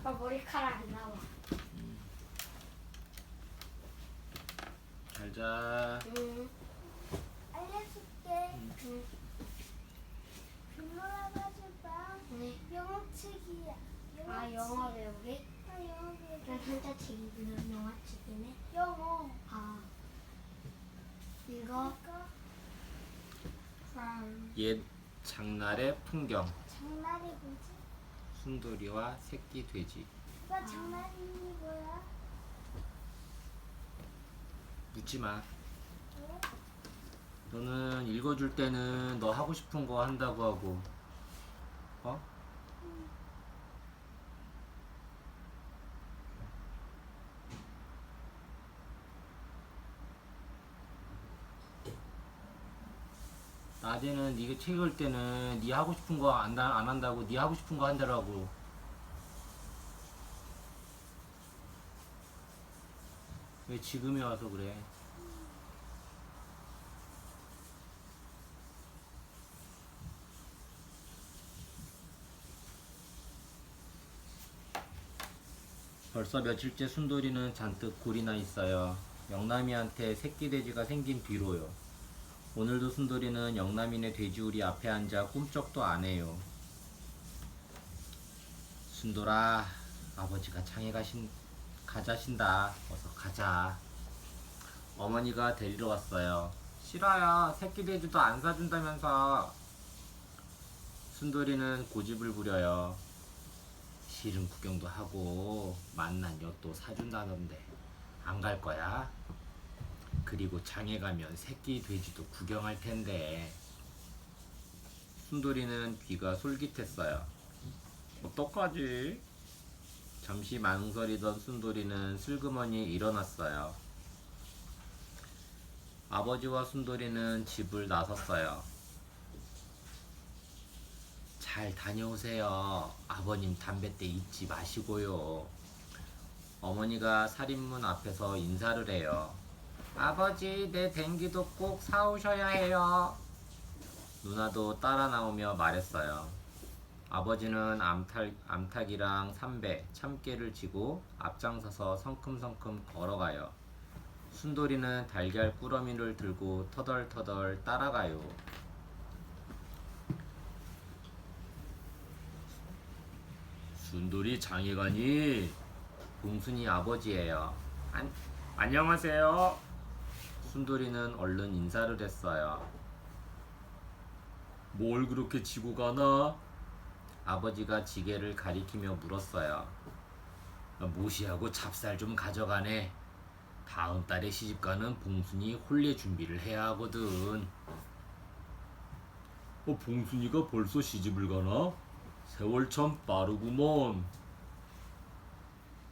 아빠 머리카락 안 나와. 잘 자. 알려줄게. 응. 빅노라가지고 네. 영어책이야. 아 영어 배우기? 아, 영어 그냥 배우기. 한자책이구나. 영어책이네. 영어. 아 이거 이거 from 옛 장날의 풍경. 장난이 뭐지? 순돌이와 새끼 돼지. 이거 장난이 뭐야? 묻지 마. 왜? 너는 읽어줄 때는 너 하고 싶은 거 한다고 하고, 어? 낮에는 네가 책 읽을 때는 네 하고 싶은 거 안 한다고, 네 하고 싶은 거 한다라고. 왜 지금에 와서 그래? 벌써 며칠째 순돌이는 잔뜩 굴이 나 있어요. 영남이한테 새끼 돼지가 생긴 뒤로요. 오늘도 순돌이는 영남이네 돼지우리 앞에 앉아 꿈쩍도 안 해요. 순돌아, 아버지가 장에 가자신다. 어서 가자. 어머니가 데리러 왔어요. 싫어요. 새끼 돼지도 안 사준다면서. 순돌이는 고집을 부려요. 실은 구경도 하고 만난 엿도 사준다던데 안 갈 거야? 그리고 장에 가면 새끼 돼지도 구경할 텐데. 순돌이는 귀가 솔깃했어요. 어떡하지? 잠시 망설이던 순돌이는 슬그머니 일어났어요. 아버지와 순돌이는 집을 나섰어요. 잘 다녀오세요. 아버님 담뱃대 잊지 마시고요. 어머니가 살인문 앞에서 인사를 해요. 아버지, 내 댕기도 꼭 사오셔야 해요. 누나도 따라 나오며 말했어요. 아버지는 암탉이랑 삼배, 참깨를 지고 앞장서서 성큼성큼 걸어가요. 순돌이는 달걀 꾸러미를 들고 터덜터덜 따라가요. 순돌이 장에 가니? 봉순이 아버지예요. 안녕하세요. 순돌이는 얼른 인사를 했어요. 뭘 그렇게 지고 가나? 아버지가 지게를 가리키며 물었어요. 무시하고 찹쌀 좀 가져가네. 다음 달에 시집가는 봉순이 혼례 준비를 해야 하거든. 봉순이가 벌써 시집을 가나? 세월 참 빠르구먼.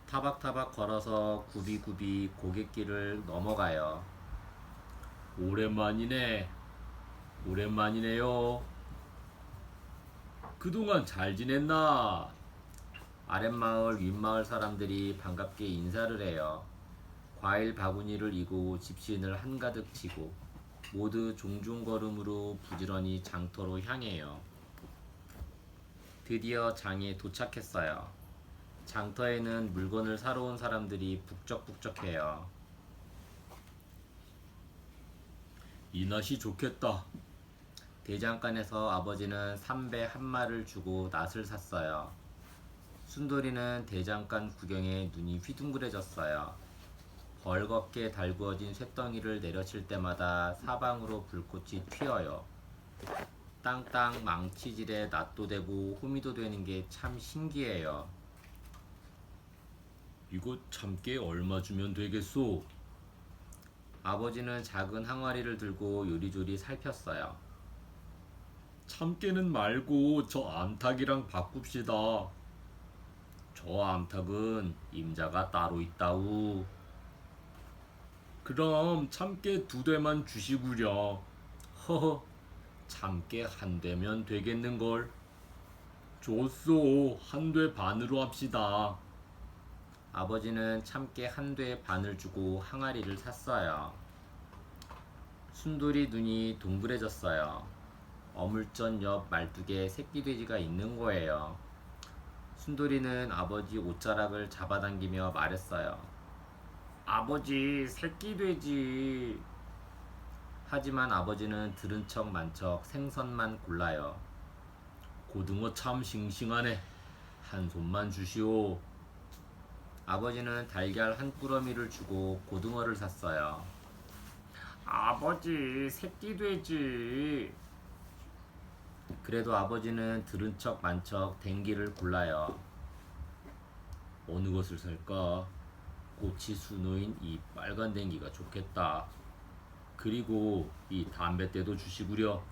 타박타박 걸어서 굽이굽이 고갯길을 넘어가요. 오랜만이네. 오랜만이네요. 그동안 잘 지냈나? 아랫마을 윗마을 사람들이 반갑게 인사를 해요. 과일 바구니를 이고 집신을 한가득 지고 모두 종종걸음으로 부지런히 장터로 향해요. 드디어 장에 도착했어요. 장터에는 물건을 사러 온 사람들이 북적북적해요. 이 날씨 좋겠다. 대장간에서 아버지는 삼배 한 마를 주고 낫을 샀어요. 순돌이는 대장간 구경에 눈이 휘둥그레졌어요. 벌겋게 달구어진 쇳덩이를 내려칠 때마다 사방으로 불꽃이 튀어요. 땅땅 망치질에 낫도 되고 호미도 되는 게 참 신기해요. 이거 참깨 얼마 주면 되겠소? 아버지는 작은 항아리를 들고 요리조리 살폈어요. 참깨는 말고 저 암탉이랑 바꿉시다. 저 암탉은 임자가 따로 있다우. 그럼 참깨 2대만 주시구려. 허허, 참깨 1대면 되겠는걸. 좋소, 1대 반으로 합시다. 아버지는 참깨 1대 반을 주고 항아리를 샀어요. 순돌이 눈이 동그래졌어요. 어물전 옆 말뚝에 새끼돼지가 있는 거예요. 순돌이는 아버지 옷자락을 잡아당기며 말했어요. 아버지, 새끼 돼지. 하지만 아버지는 들은 척 만 척 생선만 골라요. 고등어 참 싱싱하네. 한 손만 주시오. 아버지는 달걀 한 꾸러미를 주고 고등어를 샀어요. 아버지, 새끼 돼지. 그래도 아버지는 들은 척 만 척 댕기를 골라요. 어느 것을 살까? 꽃이 수놓인 이 빨간 댕기가 좋겠다. 그리고 이 담뱃대도 주시구려.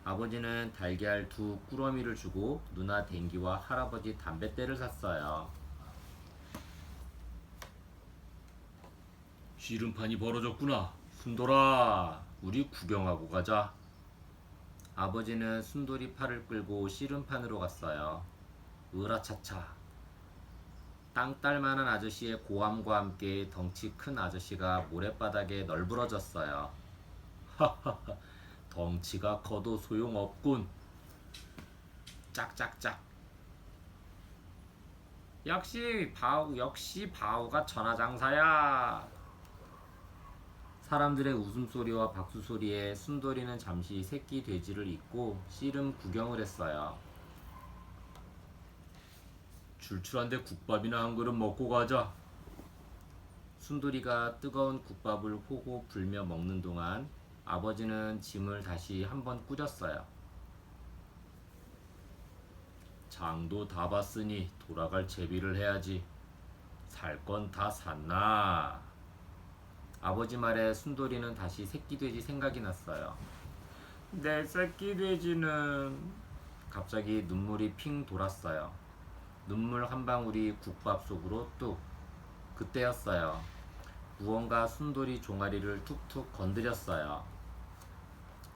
아버지는 달걀 두 꾸러미를 주고 누나 댕기와 할아버지 담뱃대를 샀어요. 씨름판이 벌어졌구나. 순돌아, 우리 구경하고 가자. 아버지는 순돌이 팔을 끌고 씨름판으로 갔어요. 으라차차. 땅딸만한 아저씨의 고함과 함께 덩치 큰 아저씨가 모래바닥에 널브러졌어요. 하하하, 덩치가 커도 소용없군. 짝짝짝. 역시 바우가 천하장사야. 사람들의 웃음소리와 박수소리에 순돌이는 잠시 새끼 돼지를 잊고 씨름 구경을 했어요. 출출한데 국밥이나 한 그릇 먹고 가자. 순돌이가 뜨거운 국밥을 호호 불며 먹는 동안 아버지는 짐을 다시 한번 꾸렸어요. 장도 다 봤으니 돌아갈 채비를 해야지. 살 건 다 샀나? 아버지 말에 순돌이는 다시 새끼돼지 생각이 났어요. 내 새끼돼지는... 갑자기 눈물이 핑 돌았어요. 눈물 한 방울이 국밥 속으로 뚝. 그때였어요. 무언가 순돌이 종아리를 툭툭 건드렸어요.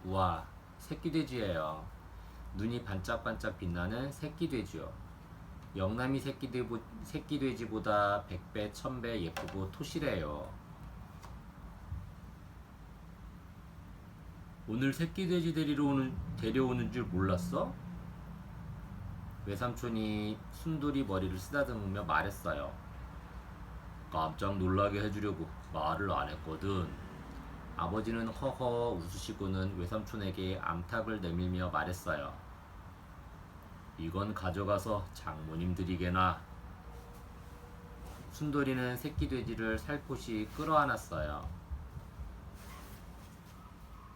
우와, 새끼돼지예요. 눈이 반짝반짝 빛나는 새끼돼지요. 영남이 새끼돼지보다 100배, 1000배 예쁘고 토실해요. 오늘 새끼돼지 데려오는 줄 몰랐어? 외삼촌이 순돌이 머리를 쓰다듬으며 말했어요. 깜짝 놀라게 해주려고 말을 안 했거든. 아버지는 허허 웃으시고는 외삼촌에게 암탉을 내밀며 말했어요. 이건 가져가서 장모님 드리게나. 순돌이는 새끼돼지를 살포시 끌어안았어요.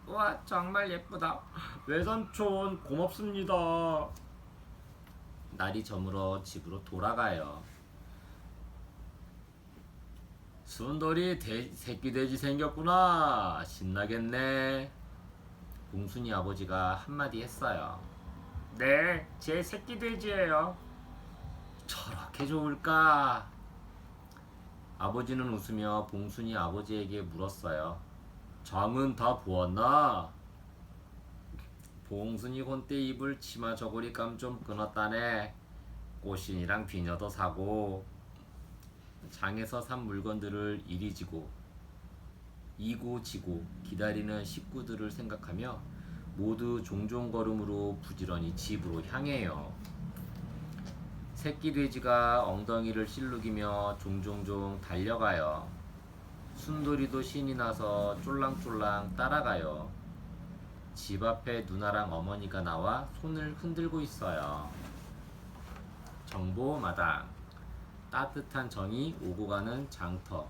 와, 정말 예쁘다. 외삼촌 고맙습니다. 날이 저물어 집으로 돌아가요. 순돌이 새끼돼지 생겼구나. 신나겠네. 봉순이 아버지가 한마디 했어요. 네, 제 새끼돼지예요. 저렇게 좋을까? 아버지는 웃으며 봉순이 아버지에게 물었어요. 잠은 다 보았나? 봉순이 혼때 입을 치마 저고리감 좀 끊었다네. 꽃신이랑 비녀도 사고. 장에서 산 물건들을 이리 지고 이고 지고 기다리는 식구들을 생각하며 모두 종종걸음으로 부지런히 집으로 향해요. 새끼 돼지가 엉덩이를 실룩이며 종종종 달려가요. 순돌이도 신이 나서 쫄랑쫄랑 따라가요. 집 앞에 누나랑 어머니가 나와 손을 흔들고 있어요. 정보마당. 따뜻한 정이 오고 가는 장터.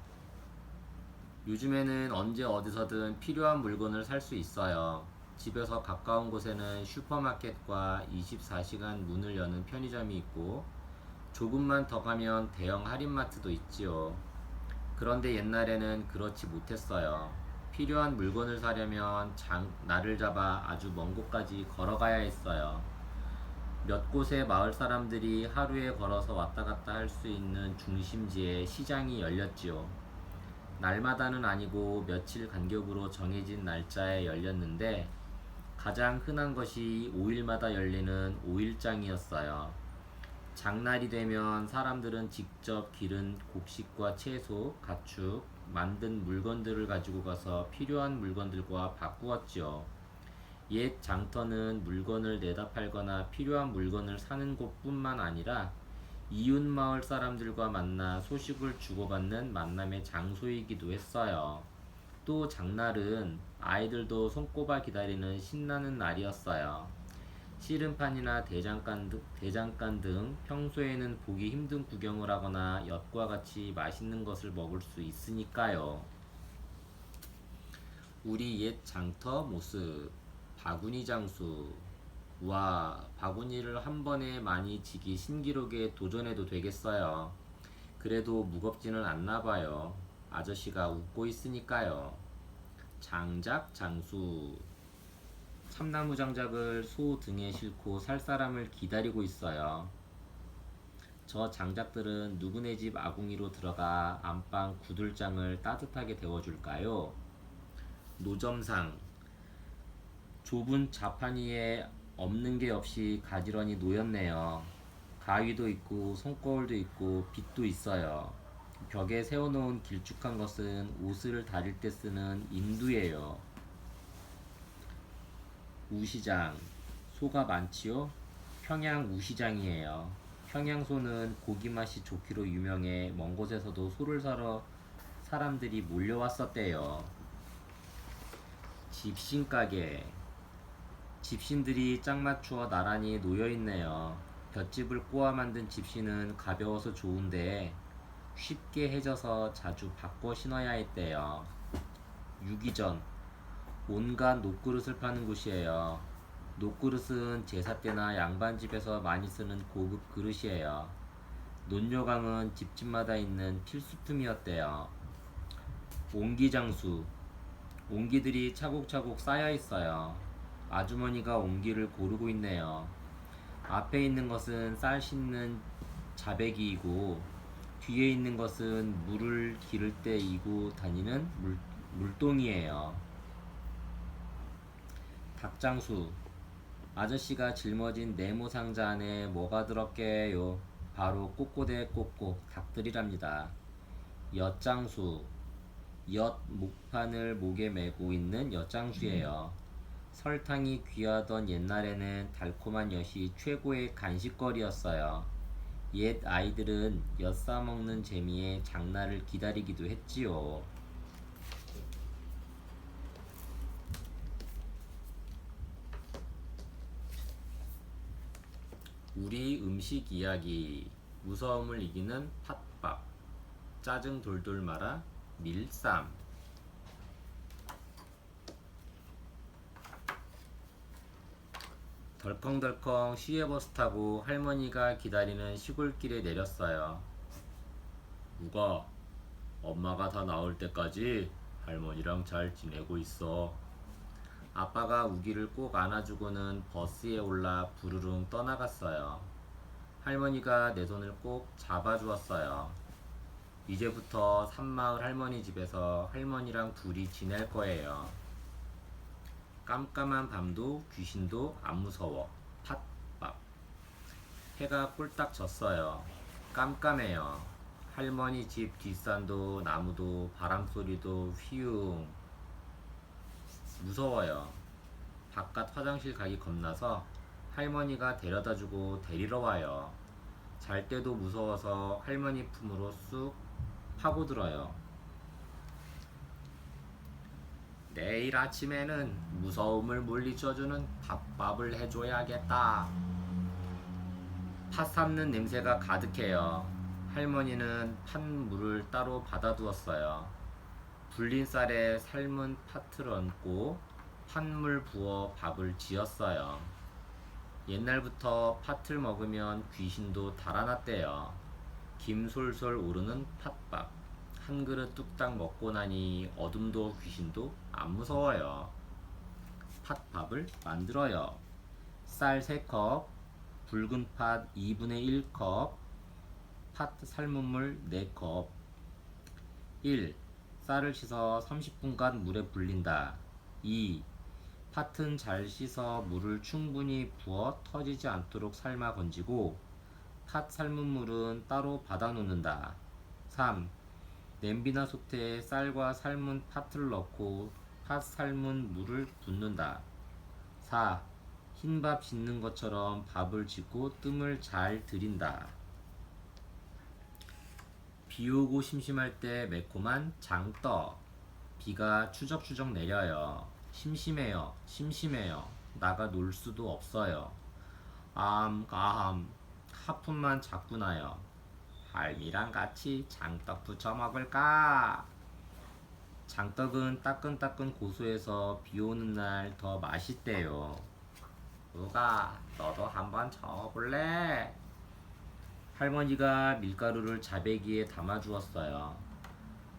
요즘에는 언제 어디서든 필요한 물건을 살 수 있어요. 집에서 가까운 곳에는 슈퍼마켓과 24시간 문을 여는 편의점이 있고 조금만 더 가면 대형 할인마트도 있지요. 그런데 옛날에는 그렇지 못했어요. 필요한 물건을 사려면 날을 잡아 아주 먼 곳까지 걸어가야 했어요. 몇 곳의 마을 사람들이 하루에 걸어서 왔다 갔다 할 수 있는 중심지에 시장이 열렸지요. 날마다는 아니고 며칠 간격으로 정해진 날짜에 열렸는데 가장 흔한 것이 5일마다 열리는 5일장이었어요. 장날이 되면 사람들은 직접 기른 곡식과 채소, 가축, 만든 물건들을 가지고 가서 필요한 물건들과 바꾸었지요. 옛 장터는 물건을 내다 팔거나 필요한 물건을 사는 곳뿐만 아니라 이웃 마을 사람들과 만나 소식을 주고받는 만남의 장소이기도 했어요. 또 장날은 아이들도 손꼽아 기다리는 신나는 날이었어요. 씨름판이나 대장간 등 평소에는 보기 힘든 구경을 하거나 엿과 같이 맛있는 것을 먹을 수 있으니까요. 우리 옛 장터 모습, 바구니 장수. 와, 바구니를 한 번에 많이 지기 신기록에 도전해도 되겠어요. 그래도 무겁지는 않나 봐요. 아저씨가 웃고 있으니까요. 장작 장수. 참나무 장작을 소 등에 싣고 살 사람을 기다리고 있어요. 저 장작들은 누구네 집 아궁이로 들어가 안방 구들장을 따뜻하게 데워줄까요? 노점상. 좁은 자판 위에 없는 게 없이 가지런히 놓였네요. 가위도 있고 손거울도 있고 빗도 있어요. 벽에 세워놓은 길쭉한 것은 옷을 다릴 때 쓰는 인두예요. 우시장. 소가 많지요? 평양 우시장이에요. 평양소는 고기 맛이 좋기로 유명해 먼 곳에서도 소를 사러 사람들이 몰려왔었대요. 집신가게. 집신들이 짝 맞추어 나란히 놓여있네요. 볏짚을 꼬아 만든 집신은 가벼워서 좋은데 쉽게 해져서 자주 바꿔 신어야 했대요. 유기전. 온갖 녹그릇을 파는 곳이에요. 녹그릇은 제사 때나 양반집에서 많이 쓰는 고급 그릇이에요. 논요강은 집집마다 있는 필수품이었대요. 옹기장수. 옹기들이 차곡차곡 쌓여 있어요. 아주머니가 옹기를 고르고 있네요. 앞에 있는 것은 쌀 씻는 자배기이고 뒤에 있는 것은 물을 기를 때 이고 다니는 물동이에요. 닭장수. 아저씨가 짊어진 네모 상자 안에 뭐가 들었게요? 바로 꼬꼬대 꼬꼬 닭들이랍니다. 엿장수. 엿 목판을 목에 메고 있는 엿장수예요. 설탕이 귀하던 옛날에는 달콤한 엿이 최고의 간식거리였어요. 옛 아이들은 엿 싸먹는 재미에 장날을 기다리기도 했지요. 우리 음식 이야기. 무서움을 이기는 팥밥. 짜증 돌돌 말아 밀쌈. 덜컹덜컹 시외버스 타고 할머니가 기다리는 시골길에 내렸어요. 우가, 엄마가 다 나올 때까지 할머니랑 잘 지내고 있어. 아빠가 우기를 꼭 안아주고는 버스에 올라 부르릉 떠나갔어요. 할머니가 내 손을 꼭 잡아주었어요. 이제부터 산마을 할머니 집에서 할머니랑 둘이 지낼 거예요. 깜깜한 밤도 귀신도 안 무서워. 팥밥. 해가 꼴딱 졌어요. 깜깜해요. 할머니 집 뒷산도 나무도 바람소리도 휘웅. 무서워요. 바깥 화장실 가기 겁나서 할머니가 데려다주고 데리러 와요. 잘 때도 무서워서 할머니 품으로 쑥 파고들어요. 내일 아침에는 무서움을 물리쳐주는 팥밥을 해줘야겠다. 팥 삶는 냄새가 가득해요. 할머니는 팥물을 따로 받아두었어요. 불린 쌀에 삶은 팥을 얹고 팥물 부어 밥을 지었어요. 옛날부터 팥을 먹으면 귀신도 달아났대요. 김 솔솔 오르는 팥밥. 한 그릇 뚝딱 먹고 나니 어둠도 귀신도 안 무서워요. 팥밥을 만들어요. 쌀 3컵, 붉은 팥 2분의 1컵, 팥 삶은 물 4컵. 1. 쌀을 씻어 30분간 물에 불린다. 2. 팥은 잘 씻어 물을 충분히 부어 터지지 않도록 삶아 건지고 팥 삶은 물은 따로 받아 놓는다. 3. 냄비나 솥에 쌀과 삶은 팥을 넣고 팥 삶은 물을 붓는다. 4. 흰밥 짓는 것처럼 밥을 짓고 뜸을 잘 들인다. 비 오고 심심할 때 매콤한 장떡. 비가 추적추적 내려요. 심심해요. 심심해요. 나가 놀 수도 없어요. 하품만 자꾸 나요. 할미랑 같이 장떡 부쳐 먹을까? 장떡은 따끈따끈 고소해서 비 오는 날 더 맛있대요. 우가, 너도 한번 저어볼래? 할머니가 밀가루를 자배기에 담아 주었어요.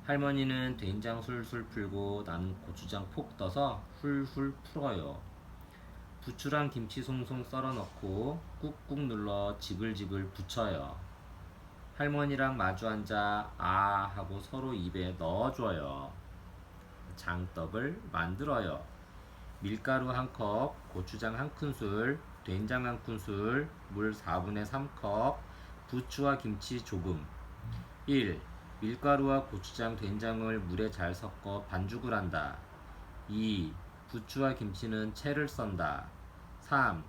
할머니는 된장 술술 풀고 나는 고추장 폭 떠서 훌훌 풀어요. 부추랑 김치 송송 썰어 넣고 꾹꾹 눌러 지글지글 부쳐요. 할머니랑 마주 앉아 아 하고 서로 입에 넣어줘요. 장떡을 만들어요. 밀가루 1컵, 고추장 1큰술, 된장 1큰술, 물 4분의 3컵, 부추와 김치 조금. 1. 밀가루와 고추장, 된장을 물에 잘 섞어 반죽을 한다. 2. 부추와 김치는 채를 썬다. 3.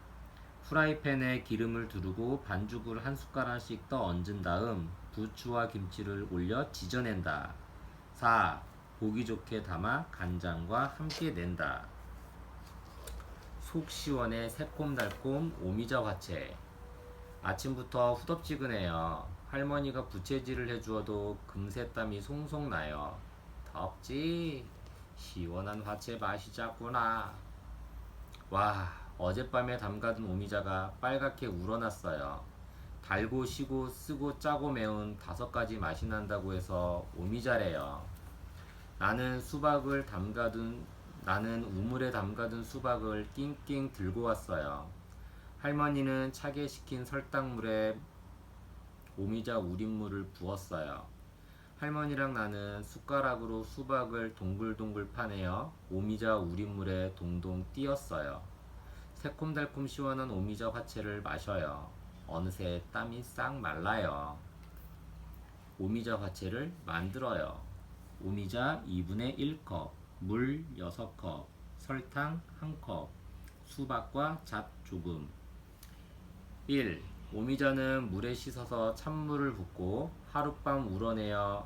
프라이팬에 기름을 두르고 반죽을 한 숟가락씩 떠 얹은 다음 부추와 김치를 올려 지져낸다. 4. 보기 좋게 담아 간장과 함께 낸다. 속 시원해 새콤달콤 오미자 화채. 아침부터 후덥지근해요. 할머니가 부채질을 해주어도 금세 땀이 송송 나요. 덥지? 시원한 화채 마시자꾸나. 와, 어젯밤에 담가둔 오미자가 빨갛게 우러났어요. 달고 시고 쓰고 짜고 매운 5가지 맛이 난다고 해서 오미자래요. 나는 우물에 담가둔 수박을 낑낑 들고 왔어요. 할머니는 차게 식힌 설탕물에 오미자 우린물을 부었어요. 할머니랑 나는 숟가락으로 수박을 동글동글 파내어 오미자 우린물에 동동 띄었어요. 새콤달콤 시원한 오미자 화채를 마셔요. 어느새 땀이 싹 말라요. 오미자 화채를 만들어요. 오미자 2분의 1컵, 물 6컵, 설탕 1컵, 수박과 잣 조금. 1. 오미자는 물에 씻어서 찬물을 붓고 하룻밤 우러내어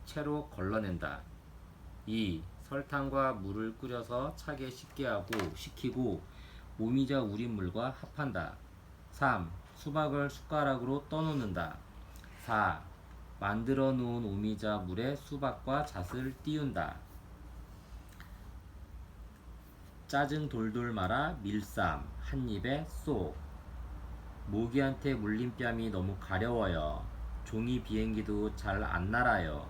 채로 걸러낸다. 2. 설탕과 물을 끓여서 차게 식히고 오미자 우린물과 합한다. 3. 수박을 숟가락으로 떠놓는다. 4. 만들어 놓은 오미자 물에 수박과 잣을 띄운다. 짜증 돌돌 말아 밀쌈 한 입에 쏙. 모기한테 물린 뺨이 너무 가려워요. 종이 비행기도 잘 안 날아요.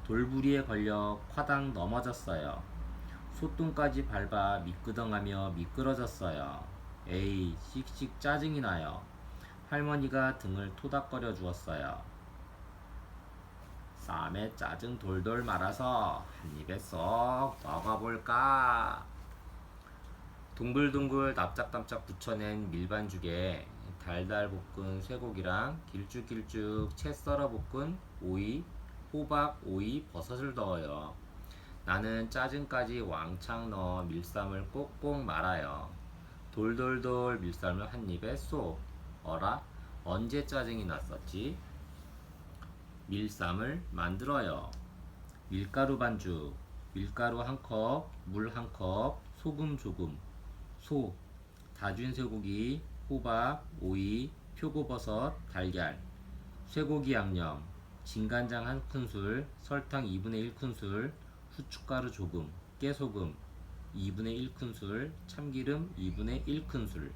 돌부리에 걸려 콰당 넘어졌어요. 소똥까지 밟아 미끄덩하며 미끄러졌어요. 에이, 씩씩 짜증이 나요. 할머니가 등을 토닥거려 주었어요. 쌈에 짜증 돌돌 말아서 한 입에 쏙 먹어볼까? 동글동글 납작납작 부쳐낸 밀반죽에 달달 볶은 쇠고기랑 길쭉길쭉 채 썰어 볶은 오이, 호박, 오이, 버섯을 넣어요. 나는 짜증까지 왕창 넣어 밀쌈을 꼭꼭 말아요. 돌돌돌 밀쌈을 한 입에 쏙. 어라? 언제 짜증이 났었지? 밀쌈을 만들어요. 밀가루 반죽. 밀가루 1컵, 물 1컵, 소금 조금. 소, 다진 쇠고기, 호박, 오이, 표고버섯, 달걀. 쇠고기 양념. 진간장 1큰술, 설탕 2분의 1큰술, 후춧가루 조금, 깨소금 2분의 1큰술, 참기름 2분의 1큰술.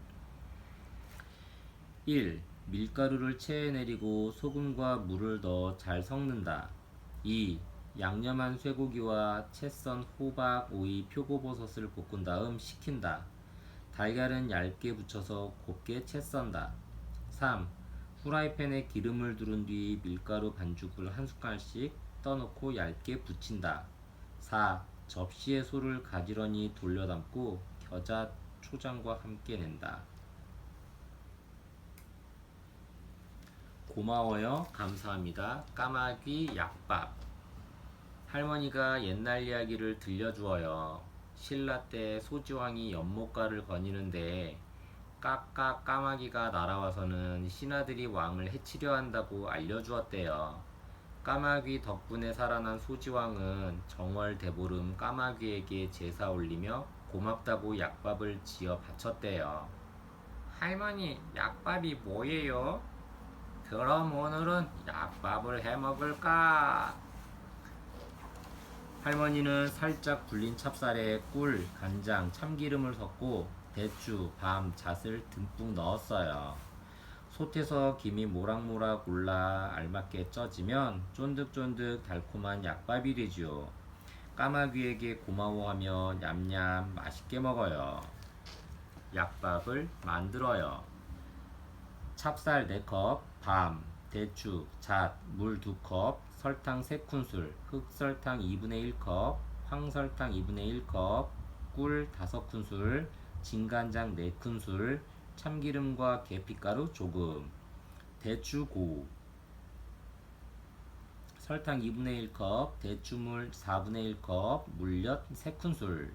1. 밀가루를 체에 내리고 소금과 물을 넣어 잘 섞는다. 2. 양념한 쇠고기와 채 썬 호박, 오이, 표고버섯을 볶은 다음 식힌다. 달걀은 얇게 붙여서 곱게 채 썬다. 3. 후라이팬에 기름을 두른 뒤 밀가루 반죽을 한 숟갈씩 떠놓고 얇게 붙인다. 4. 접시에 소를 가지런히 돌려 담고 겨자 초장과 함께 낸다. 고마워요. 감사합니다. 까마귀 약밥. 할머니가 옛날 이야기를 들려주어요. 신라 때 소지왕이 연못가를 거니는데 까까 까마귀가 날아와서는 신하들이 왕을 해치려 한다고 알려주었대요. 까마귀 덕분에 살아난 소지왕은 정월 대보름 까마귀에게 제사 올리며 고맙다고 약밥을 지어 바쳤대요. 할머니, 약밥이 뭐예요? 그럼 오늘은 약밥을 해 먹을까? 할머니는 살짝 불린 찹쌀에 꿀, 간장, 참기름을 섞고 대추, 밤, 잣을 듬뿍 넣었어요. 솥에서 김이 모락모락 올라 알맞게 쪄지면 쫀득쫀득 달콤한 약밥이 되지요. 까마귀에게 고마워하며 냠냠 맛있게 먹어요. 약밥을 만들어요. 찹쌀 4컵, 밤, 대추, 잣, 물 2컵, 설탕 3큰술, 흑설탕 2분의 1컵, 황설탕 2분의 1컵, 꿀 5큰술, 진간장 4큰술, 참기름과 계피가루 조금, 대추고, 설탕 2분의 1컵, 대추물 4분의 1컵, 물엿 3큰술.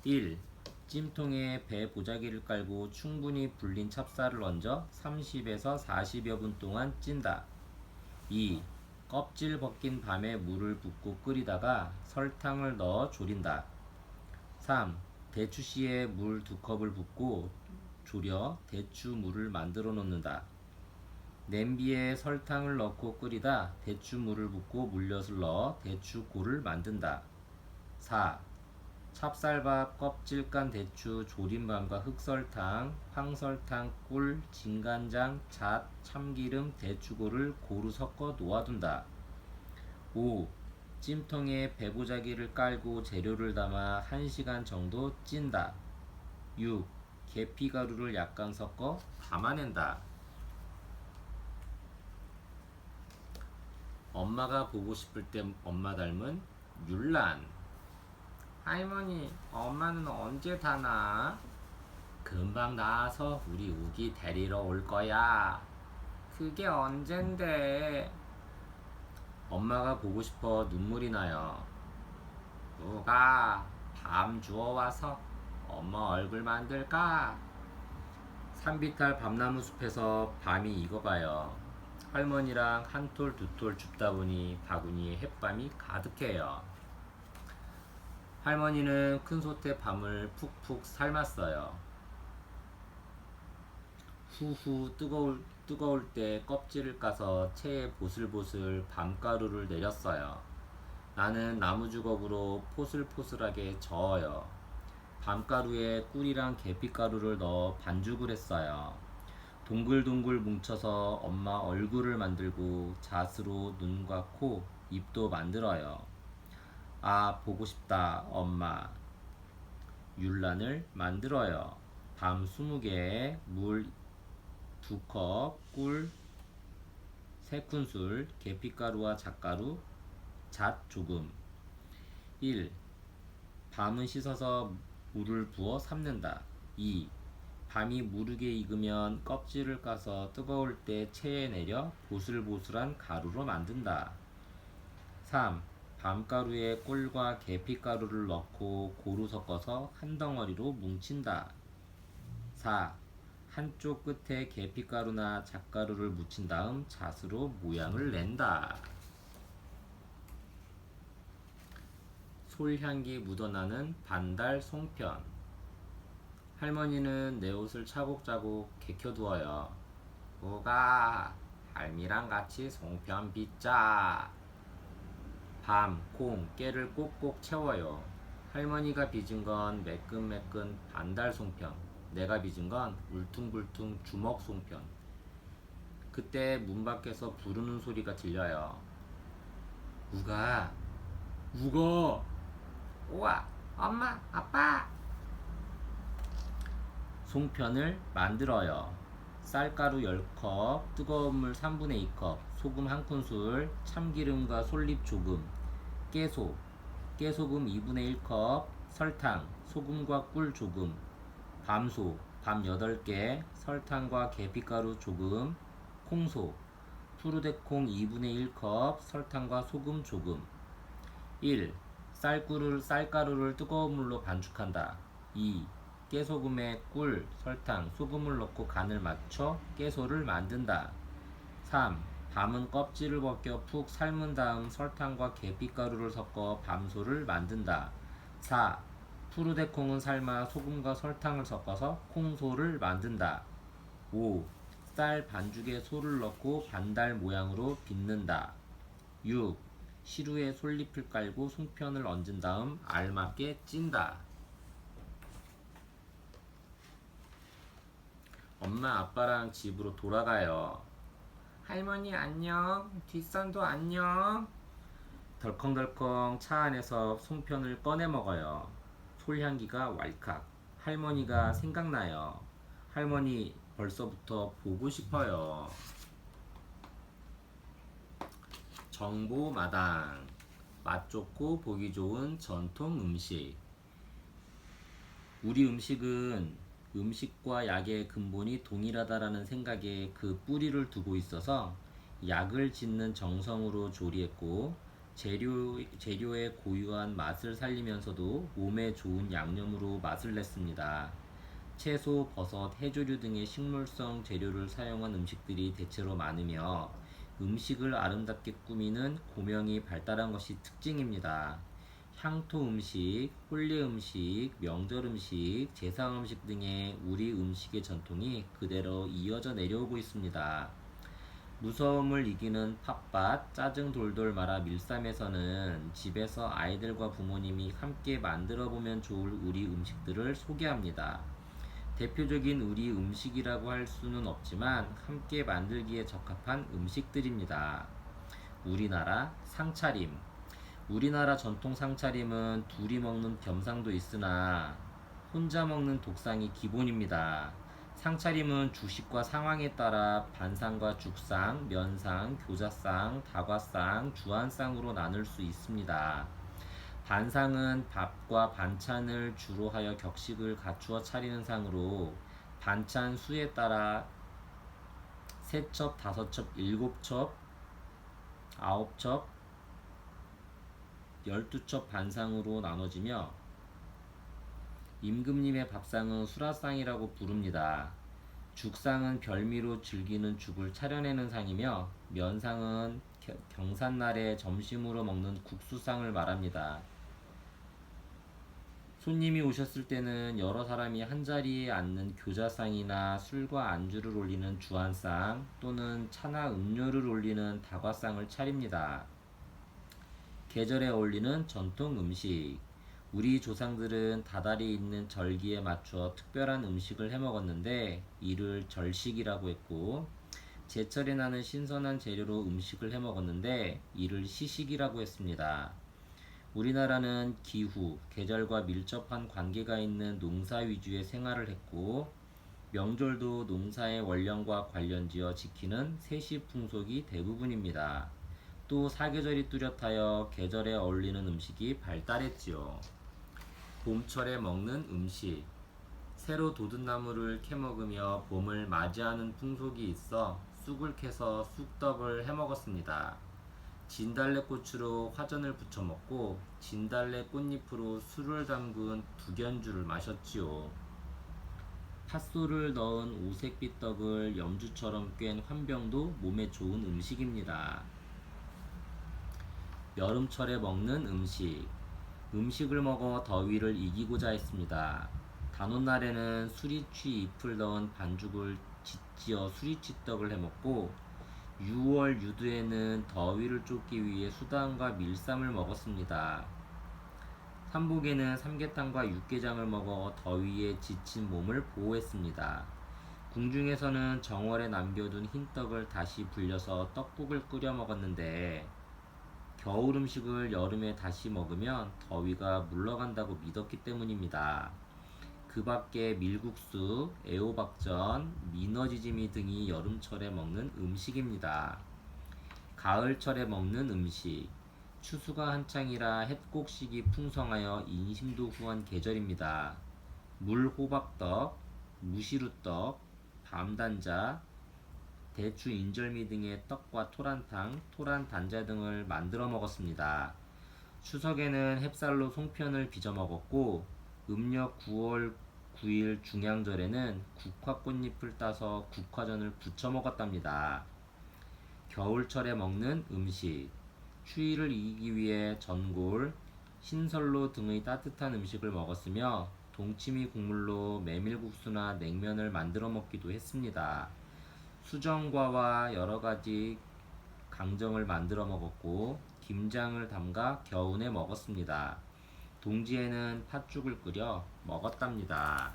1. 찜통에 배 보자기를 깔고 충분히 불린 찹쌀을 얹어 30에서 40여 분 동안 찐다. 2. 껍질 벗긴 밤에 물을 붓고 끓이다가 설탕을 넣어 졸인다. 3. 대추씨에 물 2컵을 붓고 졸여 대추물을 만들어 놓는다. 냄비에 설탕을 넣고 끓이다 대추물을 붓고 물엿을 넣어 대추고를 만든다. 4. 찹쌀밥, 껍질 깐 대추, 조림밤과 흑설탕, 황설탕, 꿀, 진간장, 잣, 참기름, 대추고를 고루 섞어 놓아둔다. 5. 찜통에 배보자기를 깔고 재료를 담아 1시간 정도 찐다. 6. 계피가루를 약간 섞어 담아낸다. 엄마가 보고 싶을 때 엄마 닮은 율란. 할머니, 엄마는 언제 다 나? 금방 나와서 우리 우기 데리러 올 거야. 그게 언젠데? 엄마가 보고 싶어 눈물이 나요. 누가 밤 주워와서 엄마 얼굴 만들까? 산비탈 밤나무 숲에서 밤이 익어가요. 할머니랑 한 톨 두 톨 줍다 보니 바구니에 햇밤이 가득해요. 할머니는 큰 솥에 밤을 푹푹 삶았어요. 후후 뜨거울 때 껍질을 까서 체에 보슬보슬 밤가루를 내렸어요. 나는 나무주걱으로 포슬포슬하게 저어요. 밤가루에 꿀이랑 계피가루를 넣어 반죽을 했어요. 동글동글 뭉쳐서 엄마 얼굴을 만들고 잣으로 눈과 코, 입도 만들어요. 아, 보고 싶다, 엄마. 율란을 만들어요. 밤 20개에 물 2컵, 꿀 3큰술, 계피가루와 잣가루, 잣 조금. 1. 밤은 씻어서 물을 부어 삶는다. 2. 밤이 무르게 익으면 껍질을 까서 뜨거울 때 체에 내려 보슬보슬한 가루로 만든다. 3. 밤가루에 꿀과 계피가루를 넣고 고루 섞어서 한 덩어리로 뭉친다. 4. 한쪽 끝에 계피가루나 잣가루를 묻힌 다음 잣으로 모양을 낸다. 솔향기 묻어나는 반달 송편. 할머니는 내 옷을 차곡차곡 개켜두어요. 우가 할미랑 같이 송편 빚자. 밤, 콩, 깨를 꼭꼭 채워요. 할머니가 빚은 건 매끈매끈 반달 송편, 내가 빚은 건 울퉁불퉁 주먹 송편. 그때 문 밖에서 부르는 소리가 들려요. 우가, 우거. 우와, 엄마, 아빠. 송편을 만들어요. 쌀가루 10컵, 뜨거운 물 3분의 2컵, 소금 1큰술, 참기름과 솔잎 조금, 깨소, 깨소금 2분의 1컵, 설탕, 소금과 꿀 조금, 밤소, 밤 8개, 설탕과 계피가루 조금, 콩소, 푸르데콩 2분의 1컵, 설탕과 소금 조금. 1. 쌀가루를 뜨거운 물로 반죽한다. 2. 깨소금에 꿀, 설탕, 소금을 넣고 간을 맞춰 깨소를 만든다. 3. 밤은 껍질을 벗겨 푹 삶은 다음 설탕과 계피가루를 섞어 밤소를 만든다. 4. 푸르데콩은 삶아 소금과 설탕을 섞어서 콩소를 만든다. 5. 쌀 반죽에 소를 넣고 반달 모양으로 빚는다. 6. 시루에 솔잎을 깔고 송편을 얹은 다음 알맞게 찐다. 엄마 아빠랑 집으로 돌아가요. 할머니 안녕. 뒷산도 안녕. 덜컹덜컹 차 안에서 송편을 꺼내 먹어요. 솔향기가 왈칵. 할머니가 생각나요. 할머니 벌써부터 보고 싶어요. 정보마당. 맛 좋고 보기 좋은 전통 음식. 우리 음식은 음식과 약의 근본이 동일하다라는 생각에 그 뿌리를 두고 있어서 약을 짓는 정성으로 조리했고 재료의 고유한 맛을 살리면서도 몸에 좋은 양념으로 맛을 냈습니다. 채소, 버섯, 해조류 등의 식물성 재료를 사용한 음식들이 대체로 많으며 음식을 아름답게 꾸미는 고명이 발달한 것이 특징입니다. 향토 음식, 혼례 음식, 명절 음식, 제사 음식 등의 우리 음식의 전통이 그대로 이어져 내려오고 있습니다. 무서움을 이기는 팥밭, 짜증 돌돌 말아 밀쌈에서는 집에서 아이들과 부모님이 함께 만들어 보면 좋을 우리 음식들을 소개합니다. 대표적인 우리 음식이라고 할 수는 없지만 함께 만들기에 적합한 음식들입니다. 우리나라 상차림. 우리나라 전통 상차림은 둘이 먹는 겸상도 있으나 혼자 먹는 독상이 기본입니다. 상차림은 주식과 상황에 따라 반상과 죽상, 면상, 교자상, 다과상, 주안상으로 나눌 수 있습니다. 반상은 밥과 반찬을 주로 하여 격식을 갖추어 차리는 상으로 반찬 수에 따라 3첩, 5첩, 7첩, 9첩, 12첩 반상으로 나눠지며 임금님의 밥상은 수라상이라고 부릅니다. 죽상은 별미로 즐기는 죽을 차려내는 상이며 면상은 경산날에 점심으로 먹는 국수상을 말합니다. 손님이 오셨을 때는 여러 사람이 한자리에 앉는 교자상이나 술과 안주를 올리는 주안상 또는 차나 음료를 올리는 다과상을 차립니다. 계절에 어울리는 전통 음식. 우리 조상들은 다달이 있는 절기에 맞춰 특별한 음식을 해 먹었는데 이를 절식이라고 했고 제철에 나는 신선한 재료로 음식을 해 먹었는데 이를 시식이라고 했습니다. 우리나라는 기후, 계절과 밀접한 관계가 있는 농사 위주의 생활을 했고 명절도 농사의 원령과 관련지어 지키는 세시 풍속이 대부분입니다. 또 사계절이 뚜렷하여 계절에 어울리는 음식이 발달했지요. 봄철에 먹는 음식. 새로 돋은 나무를 캐먹으며 봄을 맞이하는 풍속이 있어 쑥을 캐서 쑥떡을 해먹었습니다. 진달래꽃으로 화전을 부쳐 먹고 진달래 꽃잎으로 술을 담근 두견주를 마셨지요. 팥소를 넣은 오색빛 떡을 염주처럼 꿰은 환병도 몸에 좋은 음식입니다. 여름철에 먹는 음식. 음식을 먹어 더위를 이기고자 했습니다. 단오날에는 수리취 잎을 넣은 반죽을 짓지어 수리취떡을 해먹고 6월 유두에는 더위를 쫓기 위해 수당과 밀쌈을 먹었습니다. 삼복에는 삼계탕과 육개장을 먹어 더위에 지친 몸을 보호했습니다. 궁중에서는 정월에 남겨둔 흰떡을 다시 불려서 떡국을 끓여 먹었는데 겨울 음식을 여름에 다시 먹으면 더위가 물러간다고 믿었기 때문입니다. 그 밖에 밀국수, 애호박전, 민어지짐이 등이 여름철에 먹는 음식입니다. 가을철에 먹는 음식. 추수가 한창이라 햇곡식이 풍성하여 인심도 후한 계절입니다. 물호박떡, 무시루떡, 밤단자, 대추, 인절미 등의 떡과 토란탕, 토란단자 등을 만들어 먹었습니다. 추석에는 햅쌀로 송편을 빚어 먹었고 음력 9월 9일 중양절에는 국화꽃잎을 따서 국화전을 부쳐 먹었답니다. 겨울철에 먹는 음식, 추위를 이기기 위해 전골, 신설로 등의 따뜻한 음식을 먹었으며 동치미 국물로 메밀국수나 냉면을 만들어 먹기도 했습니다. 수정과와 여러 가지 강정을 만들어 먹었고 김장을 담가 겨우내 먹었습니다. 동지에는 팥죽을 끓여 먹었답니다.